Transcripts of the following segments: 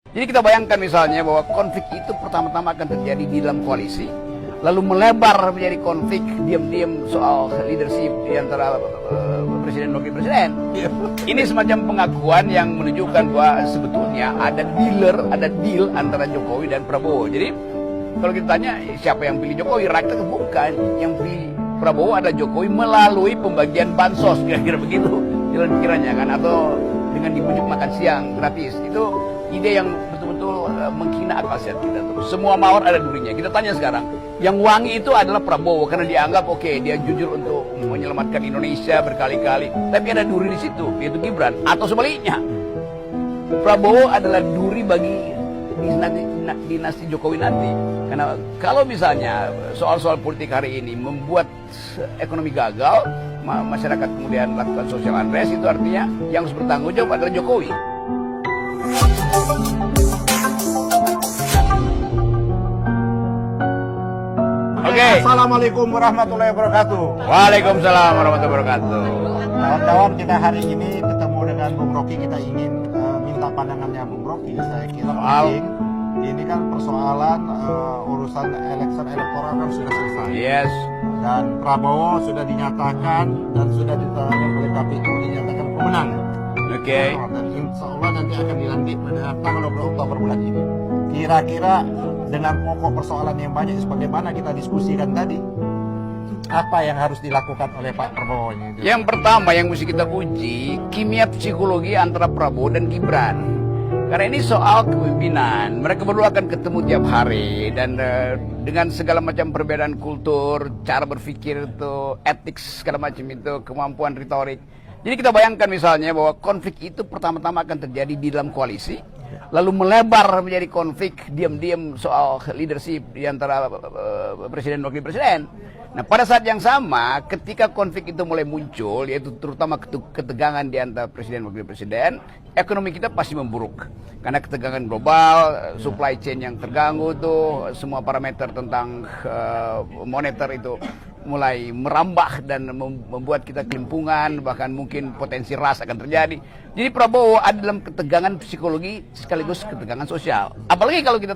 Jadi kita bayangkan misalnya bahwa konflik itu pertama-tama akan terjadi di dalam koalisi, lalu melebar menjadi konflik diam-diam soal leadership di antara presiden dan wakil presiden. Ini semacam pengakuan yang menunjukkan bahwa sebetulnya ada deal antara Jokowi dan Prabowo. Jadi kalau kita tanya siapa yang pilih Jokowi, rakyat bukan. Yang pilih Prabowo ada Jokowi melalui pembagian bansos, kira-kira begitu jalan pikirannya kan, atau dengan dibujuk makan siang gratis. Itu ide yang betul-betul menghina akal sehat kita tuh. Semua mawar ada durinya. Kita tanya sekarang, yang wangi itu adalah Prabowo karena dianggap oke, dia jujur untuk menyelamatkan Indonesia berkali-kali. Tapi ada duri di situ, yaitu Gibran. Atau sebaliknya, Prabowo adalah duri bagi dinasti Jokowi nanti. Karena kalau misalnya soal-soal politik hari ini membuat ekonomi gagal, masyarakat kemudian melakukan social unrest, itu artinya yang harus bertanggung jawab adalah Jokowi. Oke. Assalamualaikum warahmatullahi wabarakatuh. Waalaikumsalam warahmatullahi wabarakatuh. Kawan-kawan, kita hari ini ketemu dengan Bung Rocky. Kita ingin minta pandangannya Bung Rocky. Saya kira penting. Ini kan persoalan urusan election elektoral kan sudah selesai. Yes. Dan Prabowo sudah dinyatakan dan sudah ditetapkan oleh KPU dinyatakan pemenang. Oke. Dan insya Allah nanti akan dilantik pada tanggal 20 Oktober bulan ini. Kira-kira dengan pokok persoalan yang banyak sebagaimana kita diskusikan tadi, apa yang harus dilakukan oleh Pak Prabowo ini? Yang pertama yang mesti kita uji kimia psikologi antara Prabowo dan Gibran. Karena ini soal kepemimpinan. Mereka berdua akan ketemu tiap hari dan dengan segala macam perbedaan kultur, cara berpikir itu, etik segala macam itu, kemampuan retorik. Jadi kita bayangkan misalnya bahwa konflik itu pertama-tama akan terjadi di dalam koalisi, lalu melebar menjadi konflik diam-diam soal leadership di antara presiden dan wakil presiden. Nah, pada saat yang sama, ketika konflik itu mulai muncul, yaitu terutama ketegangan di antara presiden dan wakil presiden, ekonomi kita pasti memburuk. Karena ketegangan global, supply chain yang terganggu tuh, semua parameter tentang moneter itu mulai merambah dan membuat kita kelimpungan, bahkan mungkin potensi ras akan terjadi. Jadi Prabowo ada dalam ketegangan psikologi sekaligus ketegangan sosial. Apalagi kalau kita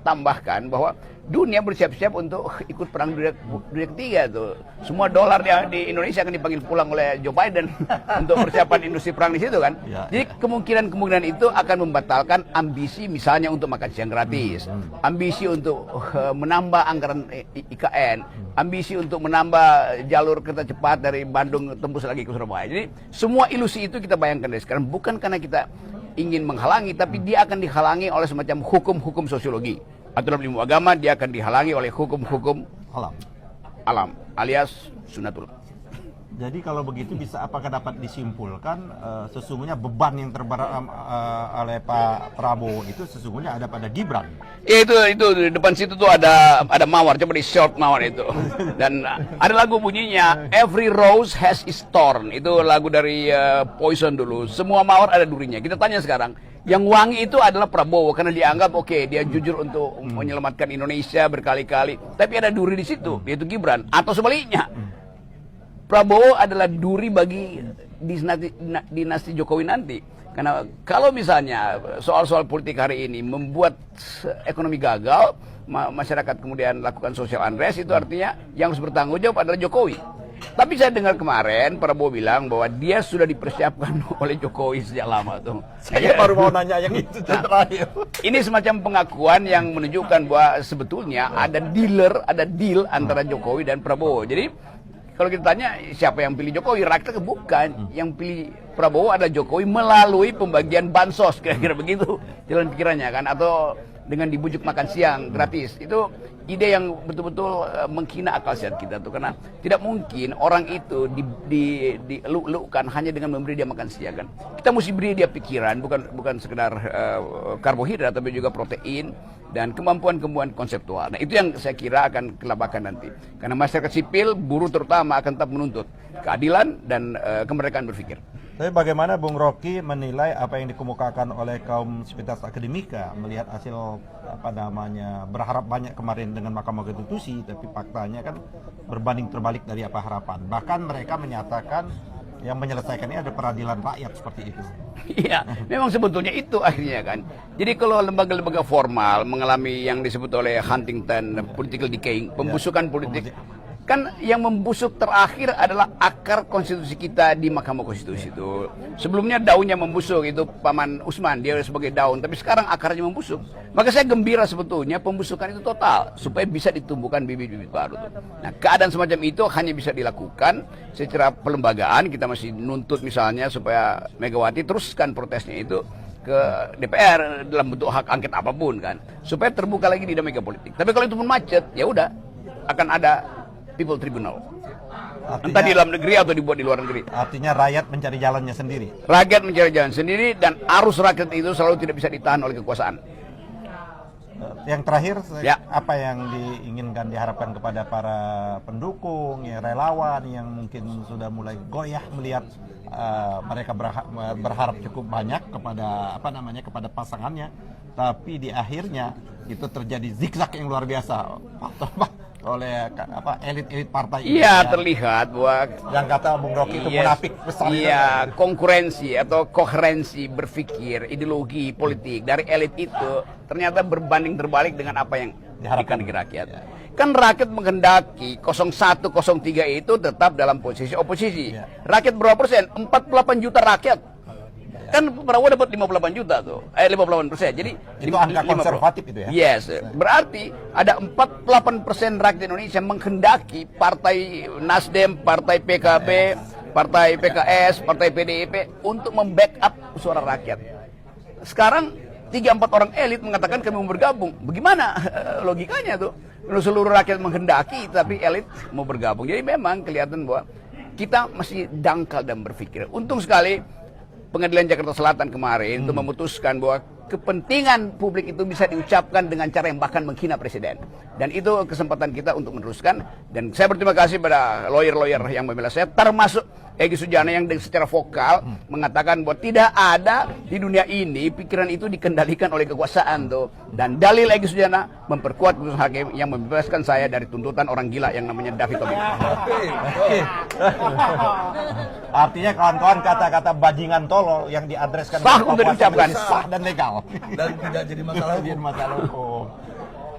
tambahkan bahwa dunia bersiap-siap untuk ikut perang dunia ketiga tuh. Semua dolar di Indonesia akan dipanggil pulang oleh Joe Biden untuk persiapan industri perang di situ kan. Jadi kemungkinan itu akan membatalkan ambisi misalnya untuk makan siang gratis, ambisi untuk menambah anggaran IKN, ambisi untuk menambah jalur kereta cepat dari Bandung tembus lagi ke Surabaya. Jadi semua ilusi itu kita bayangkan dari sekarang, bukan karena kita ingin menghalangi, tapi dia akan dihalangi oleh semacam hukum-hukum sosiologi. Atau dalam ilmu agama dia akan dihalangi oleh hukum-hukum alam alias sunatullah. Jadi kalau begitu bisa apakah dapat disimpulkan sesungguhnya beban yang terberat oleh Pak Prabowo itu sesungguhnya ada pada Gibran? Ya itu di depan situ tuh ada mawar, coba di short mawar itu. Dan ada lagu bunyinya Every Rose Has Its Thorn. Itu lagu dari Poison dulu. Semua mawar ada durinya. Kita tanya sekarang, yang wangi itu adalah Prabowo karena dianggap oke, dia jujur untuk menyelamatkan Indonesia berkali-kali. Tapi ada duri di situ, yaitu Gibran. Atau sebaliknya, Prabowo adalah duri bagi dinasti Jokowi nanti. Karena kalau misalnya soal-soal politik hari ini membuat ekonomi gagal, masyarakat kemudian melakukan social unrest, itu artinya yang harus bertanggung jawab adalah Jokowi. Tapi saya dengar kemarin Prabowo bilang bahwa dia sudah dipersiapkan oleh Jokowi sejak lama tuh. Saya baru mau nanya yang itu terakhir. Ini semacam pengakuan yang menunjukkan bahwa sebetulnya ada deal antara Jokowi dan Prabowo. Jadi kalau kita tanya siapa yang pilih Jokowi, rakyat bukan. Yang pilih Prabowo adalah Jokowi melalui pembagian bansos, kira-kira begitu jalan pikirannya kan, atau dengan dibujuk makan siang gratis. Itu ide yang betul-betul menghina akal sehat kita tuh, karena tidak mungkin orang itu dieluk-elukkan hanya dengan memberi dia makan siang kan. Kita mesti beri dia pikiran, bukan sekedar karbohidrat, tapi juga protein dan kemampuan-kemampuan konseptual. Nah, itu yang saya kira akan kelabakan nanti. Karena masyarakat sipil, buruh terutama akan tetap menuntut keadilan dan kemerdekaan berpikir. Tapi bagaimana Bung Rocky menilai apa yang dikemukakan oleh kaum sivitas akademika melihat hasil berharap banyak kemarin dengan Mahkamah Konstitusi, tapi faktanya kan berbanding terbalik dari apa harapan. Bahkan mereka menyatakan yang menyelesaikan ini ada peradilan rakyat seperti itu. Iya, memang sebetulnya itu akhirnya kan. Jadi kalau lembaga-lembaga formal mengalami yang disebut oleh Huntington political decaying, pembusukan politik, kan yang membusuk terakhir adalah akar konstitusi kita di Mahkamah Konstitusi itu. Sebelumnya daunnya membusuk, itu Paman Usman, dia sebagai daun, tapi sekarang akarnya membusuk. Maka saya gembira sebetulnya pembusukan itu total, supaya bisa ditumbuhkan bibit-bibit baru tuh. Nah, keadaan semacam itu hanya bisa dilakukan secara pelembagaan. Kita masih nuntut misalnya supaya Megawati teruskan protesnya itu ke DPR dalam bentuk hak angket apapun kan, supaya terbuka lagi dinamika politik. Tapi kalau itu pun macet, ya udah akan ada People Tribunal. Entah di dalam negeri atau dibuat di luar negeri. Artinya rakyat mencari jalannya sendiri. Rakyat mencari jalan sendiri dan arus rakyat itu selalu tidak bisa ditahan oleh kekuasaan. Yang terakhir, Ya. apa yang diinginkan, diharapkan kepada para pendukung, ya, relawan yang mungkin sudah mulai goyah melihat mereka berharap cukup banyak kepada kepada pasangannya, tapi di akhirnya itu terjadi zigzag yang luar biasa oleh elit-elit partai. Iya, terlihat bahwa yang kata Bung Rocky itu munafik besar. Iya, konkurensi atau koherensi berpikir ideologi politik dari elit itu ternyata berbanding terbalik dengan apa yang diharapkan di rakyat. Ya. Kan rakyat menghendaki 01, 03 itu tetap dalam posisi oposisi. Ya. Rakyat berapa persen? 48 juta rakyat. Kan Prabowo dapat 58 juta tuh, 58%. Jadi itu angka konservatif itu ya. Yes, berarti ada 48% rakyat Indonesia menghendaki partai Nasdem, partai PKB, partai PKS, partai PDIP untuk membackup suara rakyat. Sekarang 3-4 orang elit mengatakan kami mau bergabung. Bagaimana logikanya tuh? Kalau seluruh rakyat menghendaki tapi elit mau bergabung. Jadi memang kelihatan bahwa kita masih dangkal dan berpikir. Untung sekali Pengadilan Jakarta Selatan kemarin itu memutuskan bahwa kepentingan publik itu bisa diucapkan dengan cara yang bahkan menghina presiden. Dan itu kesempatan kita untuk meneruskan. Dan saya berterima kasih pada lawyer-lawyer yang membela saya, termasuk Egy Sujana yang secara vokal mengatakan bahwa tidak ada di dunia ini pikiran itu dikendalikan oleh kekuasaan tuh. Dan dalil Egy Sujana memperkuat putusan hakim yang membebaskan saya dari tuntutan orang gila yang namanya David Tobing. Artinya kawan-kawan kata-kata bajingan tolol yang diadreskan Sah untuk diucapkan. sah dan legal dan tidak jadi masalah hukum.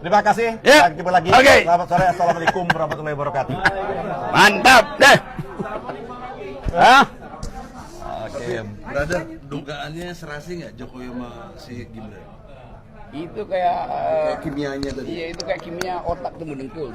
Terima kasih. Ya. Sampai jumpa lagi. Oke. Selamat sore. Assalamualaikum warahmatullahi wabarakatuh. Mantap deh. Hah? Oke, brother, dugaannya serasi nggak Jokowi sama si Gibran? Itu kayak Kimianya tadi. iya itu kayak kimia otak temu dengkul.